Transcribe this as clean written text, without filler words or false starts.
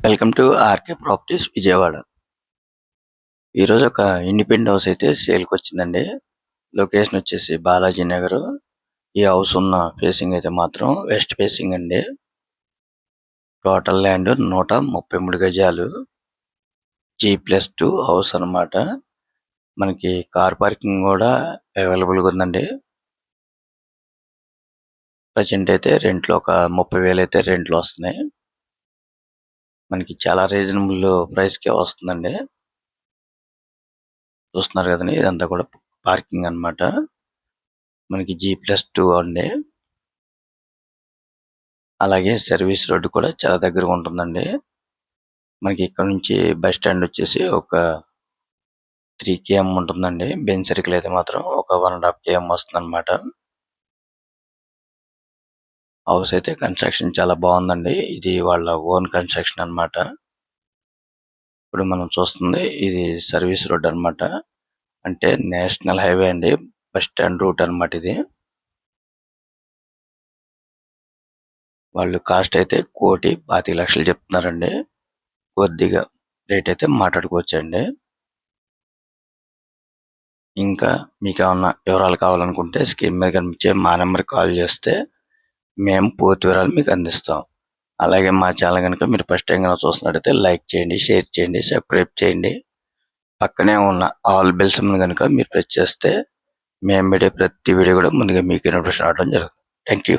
Welcome to RK properties Vijayawada. ఈరోజు ఒక independent house అయితే సేల్కి వచ్చిందండి. లొకేషన్ వచ్చేసి బాలాజీ నగర్. ఈ హౌస్ ఉన్న ఫేసింగ్ అయితే మాత్రం వెస్ట్ ఫేసింగ్ అండి. టోటల్ ల్యాండ్ 133 గజాలు. G+2 హౌస్ అన్నమాట. మనకి కార్ పార్కింగ్ కూడా అవైలబుల్గా ఉందండి. ప్రజెంట్ అయితే రెంట్లో ఒక 30,000 అయితే రెంట్లు వస్తున్నాయి. మనకి చాలా రీజనబుల్ ప్రైస్కే వస్తుందండి. చూస్తున్నారు కదండి, ఇదంతా కూడా పార్కింగ్ అన్నమాట. మనకి G+2 అండి. అలాగే సర్వీస్ రోడ్డు కూడా చాలా దగ్గరగా ఉంటుందండి. మనకి ఇక్కడ నుంచి బస్ స్టాండ్ వచ్చేసి ఒక 3 km ఉంటుందండి. బెంజ్ సర్కిల్ అయితే మాత్రం ఒక 1.5 km వస్తుందన్నమాట. హౌస్ అయితే కన్స్ట్రక్షన్ చాలా బాగుందండి. ఇది వాళ్ళ ఓన్ కన్స్ట్రక్షన్ అన్నమాట. ఇప్పుడు మనం చూస్తుంది ఇది సర్వీస్ రోడ్ అన్నమాట. అంటే నేషనల్ హైవే అండి. బస్ స్టాండ్ రూట్ అన్నమాట ఇది. వాళ్ళు కాస్ట్ అయితే 1,25,00,000 చెప్తున్నారండి. కొద్దిగా రేట్ అయితే మాట్లాడుకోవచ్చండి. ఇంకా మీకేమన్నా వివరాలు కావాలనుకుంటే స్క్రీన్ మీద కనిపించే మా నెంబర్కి కాల్ చేస్తే మేము పూర్తి వివరాలు మీకు అందిస్తాం. అలాగే మా ఛానల్ కనుక మీరు ఫస్ట్ టైం కనుక చూస్తున్నట్టయితే లైక్ చేయండి, షేర్ చేయండి, సబ్స్క్రైబ్ చేయండి. పక్కనే ఉన్న ఆల్ బెల్ సింబల్ కనుక మీరు ప్రెస్ చేస్తే మేము పెట్టే ప్రతి వీడియో కూడా ముందుగా మీకు నోటిఫికేషన్ రావడం జరుగుతుంది. Thank you.